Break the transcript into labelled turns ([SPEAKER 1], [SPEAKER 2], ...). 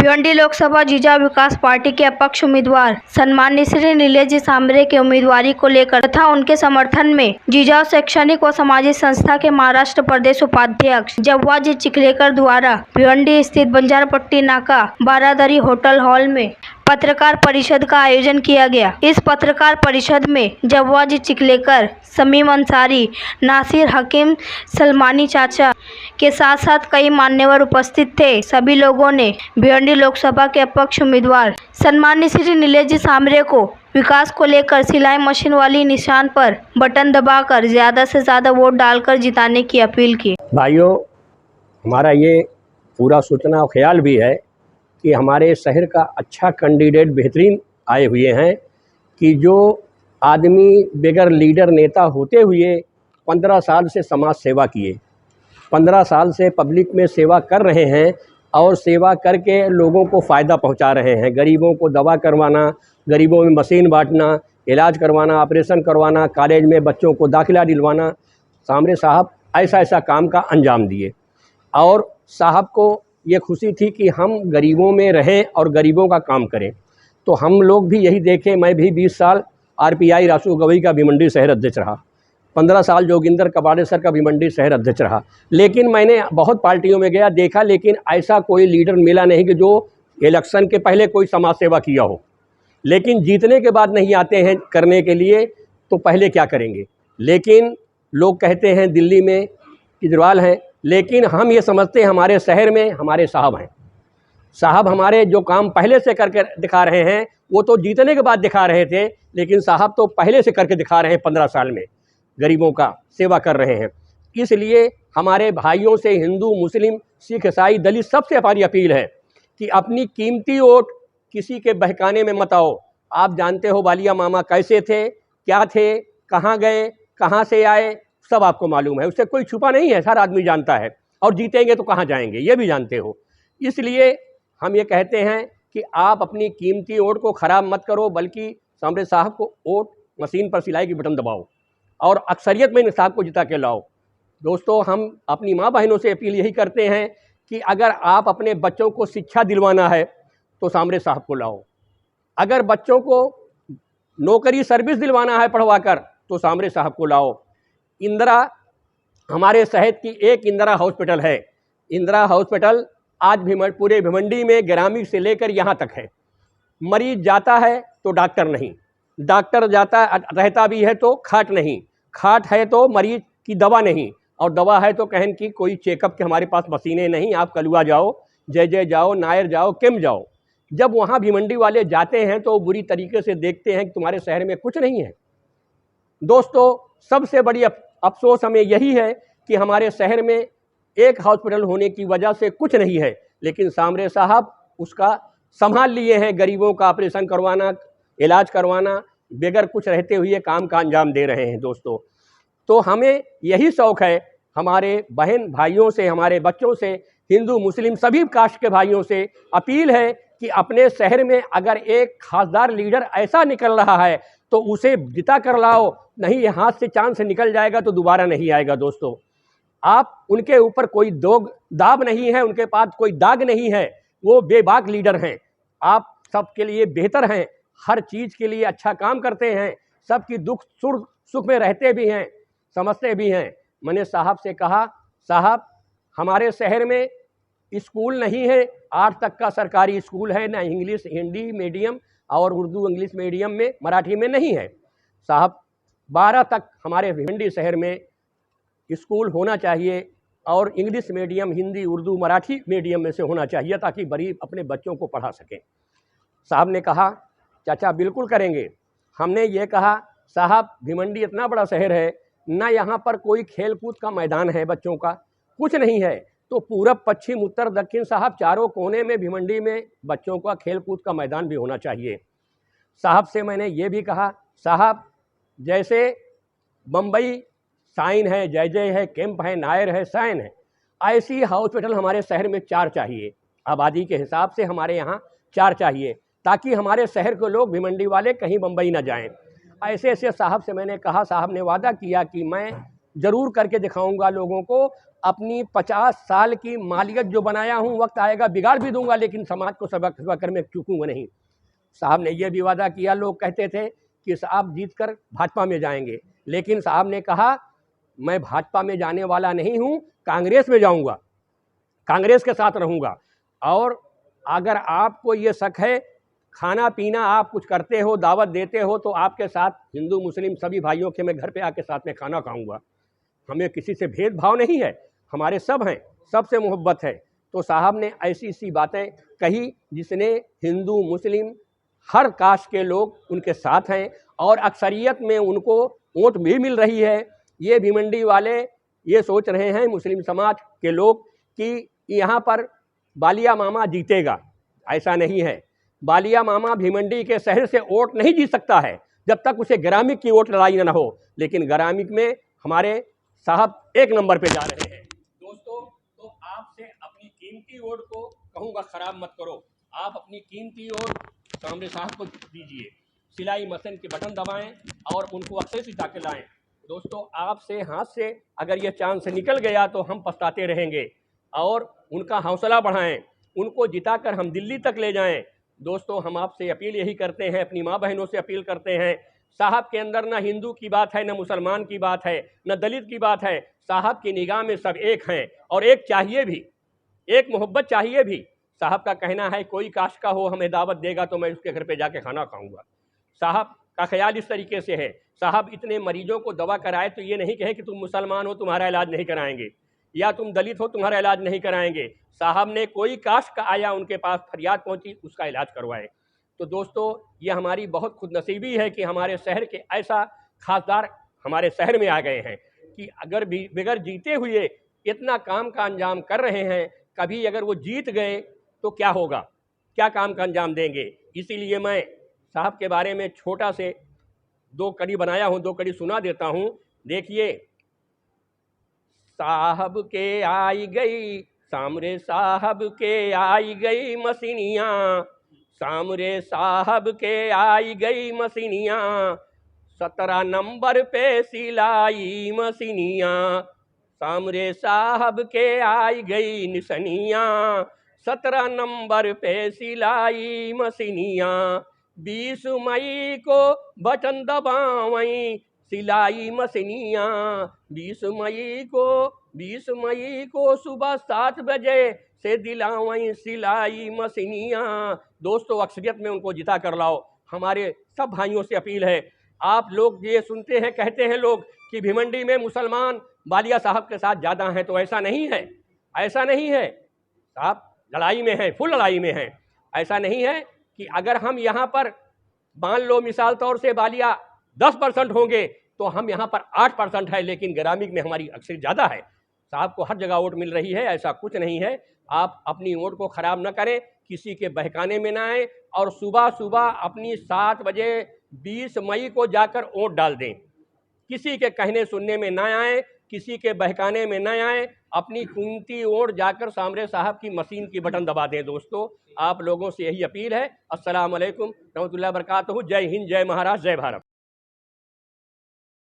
[SPEAKER 1] भिवंडी लोकसभा जीजा विकास पार्टी के अपक्ष उम्मीदवार सम्माननीय श्री नीलेश जी सांबरे के उम्मीदवारी को लेकर तथा उनके समर्थन में जीजा शैक्षणिक व सामाजिक संस्था के महाराष्ट्र प्रदेश उपाध्यक्ष जव्वा जी चिखलेकर द्वारा भिवंडी स्थित बंजारपट्टी नाका बारादरी होटल हॉल में पत्रकार परिषद का आयोजन किया गया। इस पत्रकार परिषद में जव्वा जी चिखलेकर, समीम अंसारी, नासिर हकीम, सलमानी चाचा के साथ साथ कई मान्यवर उपस्थित थे। सभी लोगों ने भिवंडी लोकसभा के अपक्ष उम्मीदवार सम्माननीय श्री नीलेश जी सांबरे को विकास को लेकर सिलाई मशीन वाली निशान पर बटन दबाकर ज्यादा से ज्यादा वोट डालकर जिताने की अपील की।
[SPEAKER 2] भाइयों, हमारा ये पूरा सोचना और ख्याल भी है कि हमारे शहर का अच्छा कैंडिडेट बेहतरीन आए हुए हैं कि जो आदमी बगैर लीडर नेता होते हुए 15 साल से समाज सेवा किए, 15 साल से पब्लिक में सेवा कर रहे हैं और सेवा करके लोगों को फ़ायदा पहुंचा रहे हैं। गरीबों को दवा करवाना, गरीबों में मशीन बांटना, इलाज करवाना, ऑपरेशन करवाना, कॉलेज में बच्चों को दाखिला दिलवाना, सांबरे साहब ऐसा काम का अंजाम दिए। और साहब को ये खुशी थी कि हम गरीबों में रहें और गरीबों का काम करें। तो हम लोग भी यही देखें। मैं भी 20 साल आरपीआई रासू गवई का भिवंडी शहर अध्यक्ष रहा, 15 साल जोगिंदर कबाड़ेसर का भिवंडी शहर अध्यक्ष रहा। लेकिन मैंने बहुत पार्टियों में गया, देखा, लेकिन ऐसा कोई लीडर मिला नहीं कि जो इलेक्शन के पहले कोई समाज सेवा किया हो, लेकिन जीतने के बाद नहीं आते हैं करने के लिए, तो पहले क्या करेंगे। लेकिन लोग कहते हैं दिल्ली में केजरीवाल हैं, लेकिन हम ये समझते हैं हमारे शहर में हमारे साहब हैं। साहब हमारे जो काम पहले से करके दिखा रहे हैं, वो तो जीतने के बाद दिखा रहे थे, लेकिन साहब तो पहले से करके दिखा रहे हैं। 15 साल में गरीबों का सेवा कर रहे हैं। इसलिए हमारे भाइयों से, हिंदू, मुस्लिम, सिख, ईसाई, दलित, सबसे हमारी अपील है कि अपनी कीमती वोट किसी के बहकाने में मत आओ। आप जानते हो वालिया मामा कैसे थे, क्या थे, कहाँ गए, कहाँ से आए, सब आपको मालूम है। उससे कोई छुपा नहीं है, हर आदमी जानता है। और जीतेंगे तो कहाँ जाएंगे ये भी जानते हो। इसलिए हम ये कहते हैं कि आप अपनी कीमती वोट को ख़राब मत करो, बल्कि सांबरे साहब को वोट मशीन पर सिलाई की बटन दबाओ और अक्सरियत में इन साहब को जिता के लाओ। दोस्तों, हम अपनी माँ बहनों से अपील यही करते हैं कि अगर आप अपने बच्चों को शिक्षा दिलवाना है तो सांबरे साहब को लाओ। अगर बच्चों को नौकरी सर्विस दिलवाना है पढ़वा कर तो सांबरे साहब को लाओ। इंदिरा, हमारे शहर की एक इंदिरा हॉस्पिटल है। इंदिरा हॉस्पिटल आज भी पूरे भिवंडी में ग्रामीण से लेकर यहाँ तक है। मरीज जाता है तो डॉक्टर नहीं, डॉक्टर जाता रहता भी है तो खाट नहीं, खाट है तो मरीज की दवा नहीं, और दवा है तो कहन की कोई चेकअप के हमारे पास मशीनें नहीं। आप कलुआ जाओ, जय जाओ, नायर जाओ, किम जाओ। जब वहाँ भिवंडी वाले जाते हैं तो बुरी तरीके से देखते हैं कि तुम्हारे शहर में कुछ नहीं है। दोस्तों, सबसे बड़ी अफसोस हमें यही है कि हमारे शहर में एक हॉस्पिटल होने की वजह से कुछ नहीं है, लेकिन सांबरे साहब उसका संभाल लिए हैं। गरीबों का ऑपरेशन करवाना, इलाज करवाना, बगैर कुछ रहते हुए काम का अंजाम दे रहे हैं। दोस्तों, तो हमें यही शौक़ है, हमारे बहन भाइयों से, हमारे बच्चों से, हिंदू मुस्लिम सभी कास्ट के भाइयों से अपील है कि अपने शहर में अगर एक खासदार लीडर ऐसा निकल रहा है तो उसे जिता कर लाओ, नहीं हाथ से चांद से निकल जाएगा तो दोबारा नहीं आएगा। दोस्तों, आप उनके ऊपर कोई दाग नहीं है, उनके पास कोई दाग नहीं है, वो बेबाक लीडर हैं। आप सबके लिए बेहतर हैं, हर चीज़ के लिए अच्छा काम करते हैं, सबकी दुख सुख में रहते भी हैं, समझते भी हैं। मैंने साहब से कहा, साहब हमारे शहर में स्कूल नहीं है, 8 तक का सरकारी स्कूल है, ना इंग्लिश हिंदी मीडियम और उर्दू इंग्लिश मीडियम में, मराठी में नहीं है। साहब 12 तक हमारे भिवंडी शहर में स्कूल होना चाहिए और English medium, Hindi, Urdu, Marathi medium में से होना चाहिए ताकि गरीब अपने बच्चों को पढ़ा सकें। साहब ने कहा, चाचा बिल्कुल करेंगे। हमने ये कहा, साहब भिवंडी इतना बड़ा शहर है, ना यहाँ पर कोई खेल कूद का मैदान है, बच्चों का कुछ नहीं है, तो पूरब, पश्चिम, उत्तर, दक्षिण साहब चारों कोने में भिवंडी में बच्चों का खेल कूद का मैदान भी होना चाहिए। साहब से मैंने ये भी कहा, साहब जैसे बम्बई साइन है, जय है, कैंप है, नायर है, साइन है, ऐसी हॉस्पिटल हमारे शहर में 4 चाहिए। आबादी के हिसाब से हमारे यहाँ 4 चाहिए ताकि हमारे शहर के लोग भिवंडी वाले कहीं बम्बई ना जाएं। ऐसे साहब से मैंने कहा, साहब ने वादा किया कि मैं ज़रूर करके दिखाऊंगा लोगों को। अपनी 50 साल की मालियत जो बनाया हूँ, वक्त आएगा बिगाड़ भी दूंगा, लेकिन समाज को सबक कर मैं चूकूंगा नहीं। साहब ने यह भी वादा किया, लोग कहते थे कि साहब जीत कर भाजपा में जाएंगे, लेकिन साहब ने कहा मैं भाजपा में जाने वाला नहीं हूँ, कांग्रेस में जाऊंगा, कांग्रेस के साथ रहूंगा। और अगर आपको ये शक है, खाना पीना आप कुछ करते हो, दावत देते हो, तो आपके साथ हिंदू मुस्लिम सभी भाइयों के मैं घर पे आके साथ में खाना खाऊंगा। हमें किसी से भेदभाव नहीं है, हमारे सब हैं, सबसे मोहब्बत है। तो साहब ने ऐसी सी बातें कही जिसने हिंदू मुस्लिम हर कास्ट के लोग उनके साथ हैं, और अक्सरियत में उनको वोट भी मिल रही है। ये भिमंडी वाले ये सोच रहे हैं, मुस्लिम समाज के लोग, कि यहाँ पर बालिया मामा जीतेगा। ऐसा नहीं है। बालिया मामा भिमंडी के शहर से वोट नहीं जीत सकता है जब तक उसे ग्रामीण की वोट लड़ाई न हो, लेकिन ग्रामीण में हमारे साहब एक नंबर पे जा रहे हैं। दोस्तों, तो आपसे अपनी कीमती वोट को कहूँगा खराब मत करो। आप अपनी कीमती वोट सामने साहब को दीजिए, सिलाई मशीन के बटन दबाएं और उनको अक्सर जिता के लाएं। दोस्तों, आपसे हाथ से अगर यह चांस निकल गया तो हम पछताते रहेंगे, और उनका हौसला बढ़ाएं, उनको जिताकर हम दिल्ली तक ले जाएं। दोस्तों, हम आपसे अपील यही करते हैं, अपनी माँ बहनों से अपील करते हैं, साहब के अंदर न हिंदू की बात है, न मुसलमान की बात है, न दलित की बात है। साहब की निगाह में सब एक हैं, और एक चाहिए भी, एक मोहब्बत चाहिए भी। साहब का कहना है कोई कास्ट का हो हमें दावत देगा तो मैं उसके घर पे जाके खाना खाऊंगा। साहब का ख्याल इस तरीके से है, साहब इतने मरीजों को दवा कराए तो ये नहीं कहे कि तुम मुसलमान हो तुम्हारा इलाज नहीं कराएंगे, या तुम दलित हो तुम्हारा इलाज नहीं कराएंगे। साहब ने कोई कास्ट का आया उनके पास फरियाद पहुंची, उसका इलाज करवाए। तो दोस्तों, ये हमारी बहुत खुदनसीबी है कि हमारे शहर के ऐसा खासदार हमारे शहर में आ गए हैं कि अगर भी बगैर जीते हुए इतना काम का अंजाम कर रहे हैं, कभी अगर वो जीत गए तो क्या होगा, क्या काम का अंजाम देंगे। इसीलिए मैं साहब के बारे में छोटा से 2 कड़ी बनाया हूँ, 2 कड़ी सुना देता हूँ। देखिए, साहब के आई गई सामरे साहब के आई गई मसीनियाँ, सामरे साहब के आई गई मसीनियाँ, 17 नंबर पे सिलाई मसीनियाँ, सामरे साहब के आई गई निशनियाँ, 17 नंबर पे सिलाई मसीनियाँ, 20 मई को बटन दबावई सिलाई मशीनियाँ, 20 मई को सुबह 7 बजे से दिलावई सिलाई मशीनियाँ। दोस्तों, अक्सरियत में उनको जिता कर लाओ। हमारे सब भाइयों से अपील है, आप लोग ये सुनते हैं, कहते हैं लोग कि भिमंडी में मुसलमान बालिया साहब के साथ ज़्यादा हैं, तो ऐसा नहीं है, ऐसा नहीं है। साहब लड़ाई में हैं, फुल लड़ाई में हैं। ऐसा नहीं है कि अगर हम यहाँ पर मान लो मिसाल तौर से बालिया 10% होंगे तो हम यहाँ पर 8% है, लेकिन ग्रामीण में हमारी अक्सर ज़्यादा है। साहब को हर जगह वोट मिल रही है, ऐसा कुछ नहीं है। आप अपनी वोट को ख़राब न करें, किसी के बहकाने में ना आए, और सुबह सुबह अपनी 7 बजे 20 मई को जाकर वोट डाल दें। किसी के कहने सुनने में ना आए, किसी के बहकाने में न आए, अपनी कीमती वोट जाकर सामरे साहब की मशीन की बटन दबा दें। दोस्तों, आप लोगों से यही अपील है। अस्सलाम वालेकुम रहमतुल्लाहि व बरकातहू। जय हिंद, जय महाराष्ट्र, जय भारत।